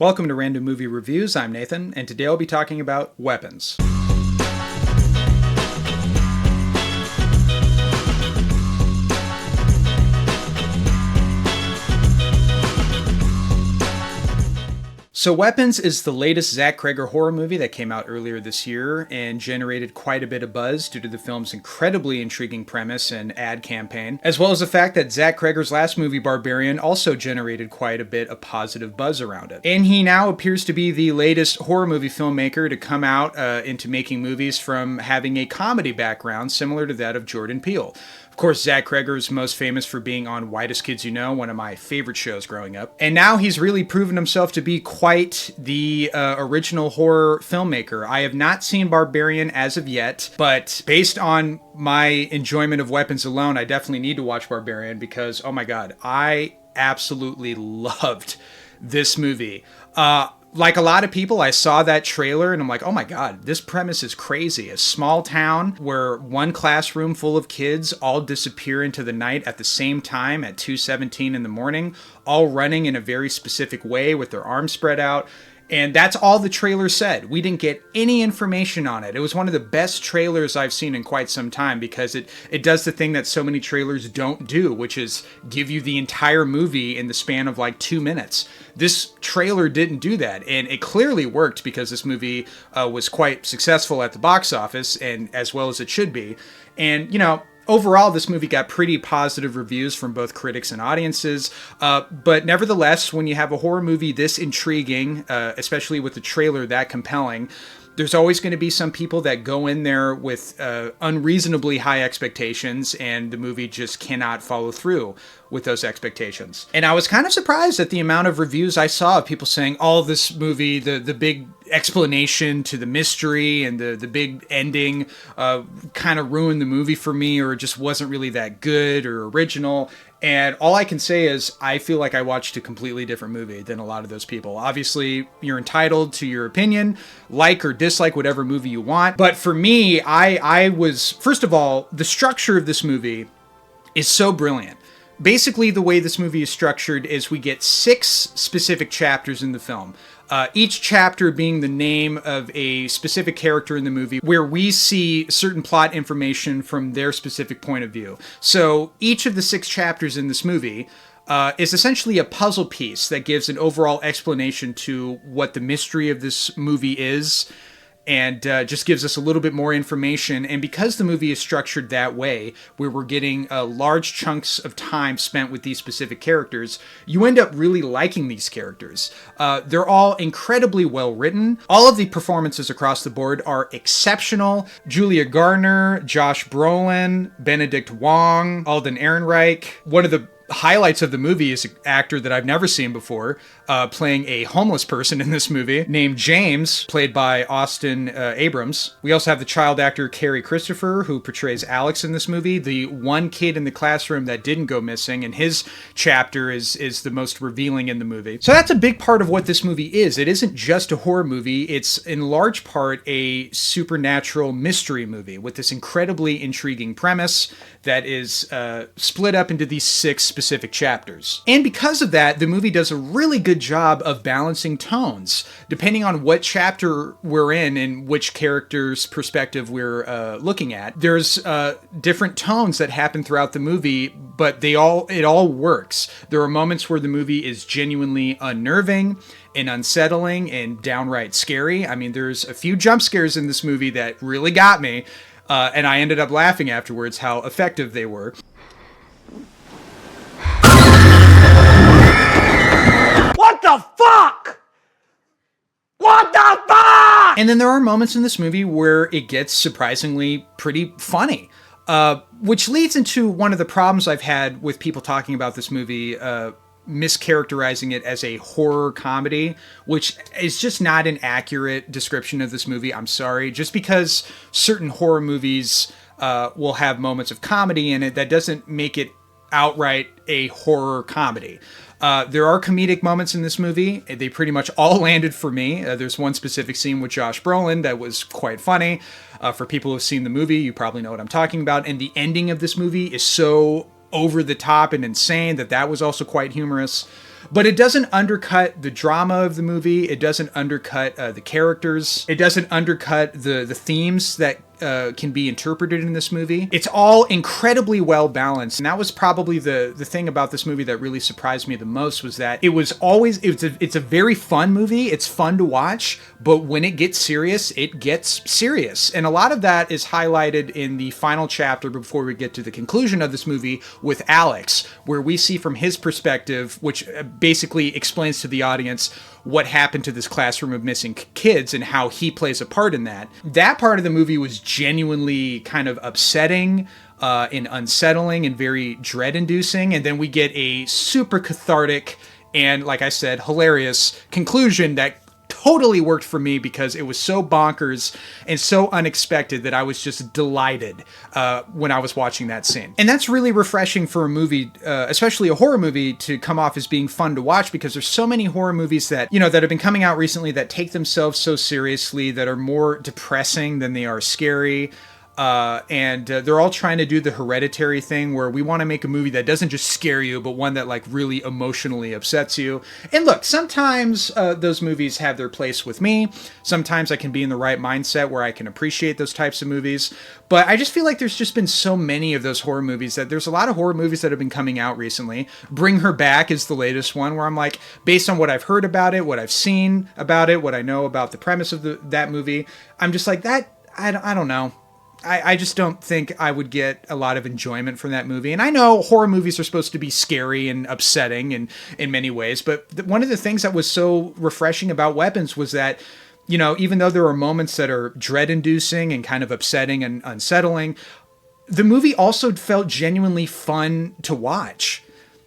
Welcome to Random Movie Reviews. I'm Nathan, and today I'll be talking about Weapons. So Weapons is the latest Zach Cregger horror movie that came out earlier this year and generated quite a bit of buzz due to the film's incredibly intriguing premise and ad campaign, as well as the fact that Zach Cregger's last movie, Barbarian, also generated quite a bit of positive buzz around it. And he now appears to be the latest horror movie filmmaker to come out into making movies from having a comedy background similar to that of Jordan Peele. Of course, Zach Cregger is most famous for being on Whitest Kids You Know, one of my favorite shows growing up. And now he's really proven himself to be quite the original horror filmmaker. I have not seen Barbarian as of yet, but based on my enjoyment of Weapons alone, I definitely need to watch Barbarian because, oh my god, I absolutely loved this movie. Like a lot of people, I saw that trailer and I'm like, oh my god, this premise is crazy. A small town where one classroom full of kids all disappear into the night at the same time at 2:17 in the morning, all running in a very specific way with their arms spread out. And that's all the trailer said. We didn't get any information on it. It was one of the best trailers I've seen in quite some time because it does the thing that so many trailers don't do, which is give you the entire movie in the span of like 2 minutes. This trailer didn't do that, and it clearly worked because this movie was quite successful at the box office, and as well as it should be. And, you know, overall, this movie got pretty positive reviews from both critics and audiences, but nevertheless, when you have a horror movie this intriguing, especially with the trailer that compelling, there's always going to be some people that go in there with unreasonably high expectations, and the movie just cannot follow through with those expectations. And I was kind of surprised at the amount of reviews I saw of people saying, oh, this movie, the big explanation to the mystery and the big ending kind of ruined the movie for me, or it just wasn't really that good or original. And all I can say is I feel like I watched a completely different movie than a lot of those people. Obviously, you're entitled to your opinion, like or dislike whatever movie you want. But for me, I was, first of all, the structure of this movie is so brilliant. Basically, the way this movie is structured is we get 6 specific chapters in the film. Each chapter being the name of a specific character in the movie where we see certain plot information from their specific point of view. So each of the 6 chapters in this movie is essentially a puzzle piece that gives an overall explanation to what the mystery of this movie is, and just gives us a little bit more information. And because the movie is structured that way, where we're getting large chunks of time spent with these specific characters, you end up really liking these characters. They're all incredibly well written. All of the performances across the board are exceptional. Julia Garner, Josh Brolin, Benedict Wong, Alden Ehrenreich. One of the highlights of the movie is an actor that I've never seen before, playing a homeless person in this movie named James, played by Austin Abrams. We also have the child actor Carrie Christopher, who portrays Alex in this movie, the one kid in the classroom that didn't go missing, and his chapter is the most revealing in the movie. So that's a big part of what this movie is. It isn't just a horror movie, it's in large part a supernatural mystery movie with this incredibly intriguing premise that is split up into these 6 specific chapters. And because of that, the movie does a really good job of balancing tones, depending on what chapter we're in and which character's perspective we're looking at. There's different tones that happen throughout the movie, but it all works. There are moments where the movie is genuinely unnerving and unsettling and downright scary. I mean, there's a few jump scares in this movie that really got me, and I ended up laughing afterwards how effective they were. What the fuck? What the fuck? And then there are moments in this movie where it gets surprisingly pretty funny, which leads into one of the problems I've had with people talking about this movie, mischaracterizing it as a horror comedy, which is just not an accurate description of this movie. I'm sorry. Just because certain horror movies will have moments of comedy in it, that doesn't make it outright a horror comedy. There are comedic moments in this movie. They pretty much all landed for me. There's one specific scene with Josh Brolin that was quite funny. For people who've seen the movie, you probably know what I'm talking about. And the ending of this movie is so over the top and insane that was also quite humorous. but it doesn't undercut the drama of the movie. It doesn't undercut the characters. It doesn't undercut the themes that can be interpreted in this movie. It's all incredibly well balanced, and that was probably the thing about this movie that really surprised me the most, was that it's a very fun movie. It's fun to watch, but when it gets serious, it gets serious. And a lot of that is highlighted in the final chapter before we get to the conclusion of this movie with Alex, where we see from his perspective, which basically explains to the audience what happened to this classroom of missing kids and how he plays a part in that. That part of the movie was genuinely kind of upsetting and unsettling and very dread-inducing. And then we get a super cathartic and, like I said, hilarious conclusion that totally worked for me because it was so bonkers and so unexpected that I was just delighted when I was watching that scene. And that's really refreshing for a movie, especially a horror movie, to come off as being fun to watch, because there's so many horror movies that, that have been coming out recently that take themselves so seriously, that are more depressing than they are scary. And they're all trying to do the Hereditary thing, where we want to make a movie that doesn't just scare you, but one that like really emotionally upsets you. And look, sometimes those movies have their place with me. Sometimes I can be in the right mindset where I can appreciate those types of movies. But I just feel like there's just been so many of those horror movies that there's a lot of horror movies that have been coming out recently. Bring Her Back is the latest one, where I'm like, based on what I've heard about it, what I've seen about it, what I know about the premise of that movie, I'm just like, I don't know. I just don't think I would get a lot of enjoyment from that movie. And I know horror movies are supposed to be scary and upsetting in many ways, but one of the things that was so refreshing about Weapons was that, even though there are moments that are dread-inducing and kind of upsetting and unsettling, the movie also felt genuinely fun to watch.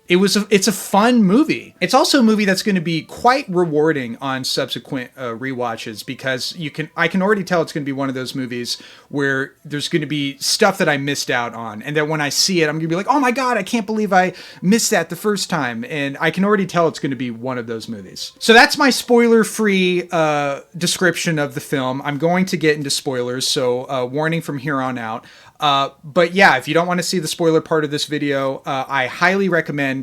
It's a fun movie. It's also a movie that's going to be quite rewarding on subsequent rewatches, because I can already tell it's going to be one of those movies where there's going to be stuff that I missed out on, and that when I see it, I'm going to be like, oh my God, I can't believe I missed that the first time. And I can already tell it's going to be one of those movies. So that's my spoiler-free description of the film. I'm going to get into spoilers, so warning from here on out. But yeah, if you don't want to see the spoiler part of this video, I highly recommend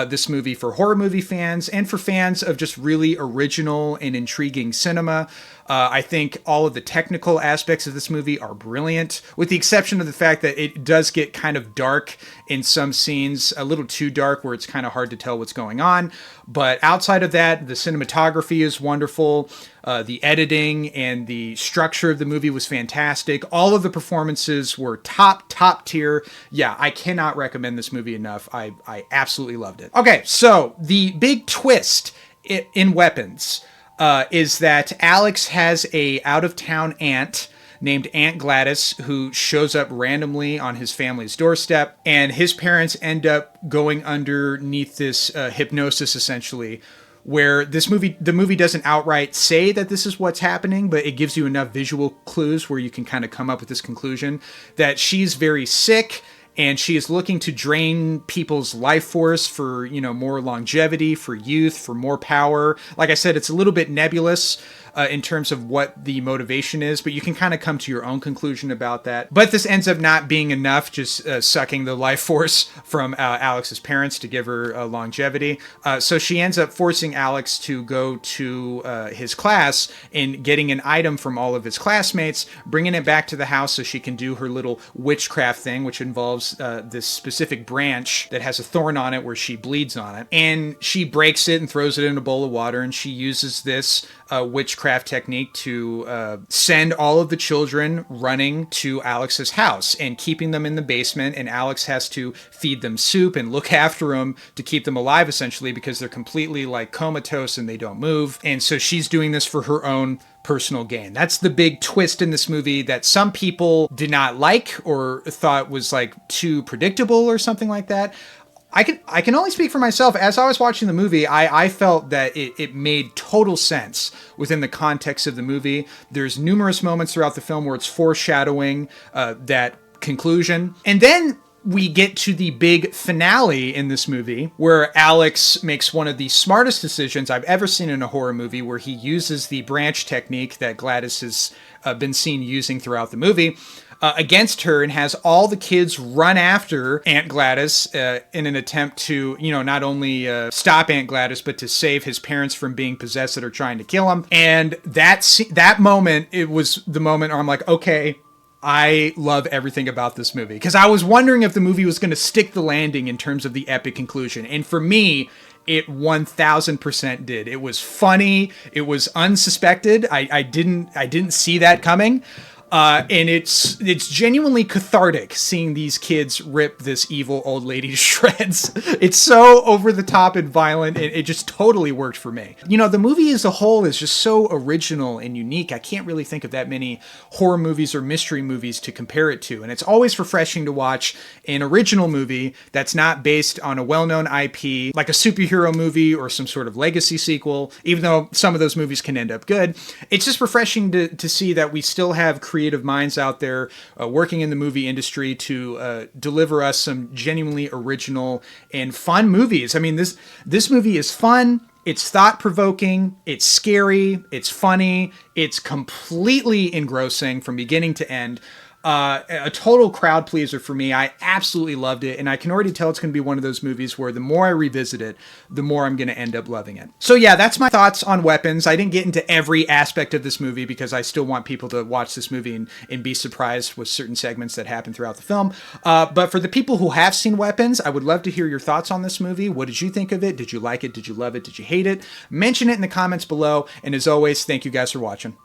this movie for horror movie fans and for fans of just really original and intriguing cinema. I think all of the technical aspects of this movie are brilliant, with the exception of the fact that it does get kind of dark in some scenes, a little too dark, where it's kind of hard to tell what's going on. But outside of that, the cinematography is wonderful. The editing and the structure of the movie was fantastic. All of the performances were top tier. Yeah, I cannot recommend this movie enough. I absolutely loved it. Okay, so the big twist in Weapons is that Alex has a out-of-town aunt named Aunt Gladys, who shows up randomly on his family's doorstep, and his parents end up going underneath this hypnosis, essentially, where the movie doesn't outright say that this is what's happening, but it gives you enough visual clues where you can kind of come up with this conclusion that she's very sick, and she is looking to drain people's life force for, more longevity, for youth, for more power. Like I said, it's a little bit nebulous in terms of what the motivation is, but you can kind of come to your own conclusion about that. But this ends up not being enough, just sucking the life force from Alex's parents to give her longevity. So she ends up forcing Alex to go to his class and getting an item from all of his classmates, bringing it back to the house so she can do her little witchcraft thing, which involves this specific branch that has a thorn on it where she bleeds on it. And she breaks it and throws it in a bowl of water, and she uses this witchcraft technique to send all of the children running to Alex's house and keeping them in the basement. And Alex has to feed them soup and look after them to keep them alive, essentially, because they're completely like comatose and they don't move. And so she's doing this for her own personal gain. That's the big twist in this movie that some people did not like or thought was like too predictable or something like that. I can only speak for myself. As I was watching the movie, I felt that it made total sense within the context of the movie. There's numerous moments throughout the film where it's foreshadowing that conclusion. And then we get to the big finale in this movie where Alex makes one of the smartest decisions I've ever seen in a horror movie, where he uses the branch technique that Gladys has been seen using throughout the movie against her, and has all the kids run after Aunt Gladys in an attempt to, not only stop Aunt Gladys, but to save his parents from being possessed that are trying to kill him. And that moment, it was the moment where I'm like, okay, I love everything about this movie, because I was wondering if the movie was going to stick the landing in terms of the epic conclusion. And for me, it 1000% did. It was funny. It was unsuspected. I didn't see that coming. And it's genuinely cathartic seeing these kids rip this evil old lady to shreds. It's so over the top and violent. It just totally worked for me. The movie as a whole is just so original and unique. I can't really think of that many horror movies or mystery movies to compare it to. And it's always refreshing to watch an original movie that's not based on a well-known IP, like a superhero movie or some sort of legacy sequel, even though some of those movies can end up good. It's just refreshing to see that we still have creative minds out there working in the movie industry to deliver us some genuinely original and fun movies. I mean, this movie is fun. It's thought-provoking. It's scary. It's funny. It's completely engrossing from beginning to end. A total crowd pleaser for me. I absolutely loved it, and I can already tell it's going to be one of those movies where the more I revisit it, the more I'm going to end up loving it. So yeah, that's my thoughts on Weapons. I didn't get into every aspect of this movie because I still want people to watch this movie and be surprised with certain segments that happen throughout the film. But for the people who have seen Weapons, I would love to hear your thoughts on this movie. What did you think of it? Did you like it? Did you love it? Did you hate it? Mention it in the comments below. And as always, thank you guys for watching.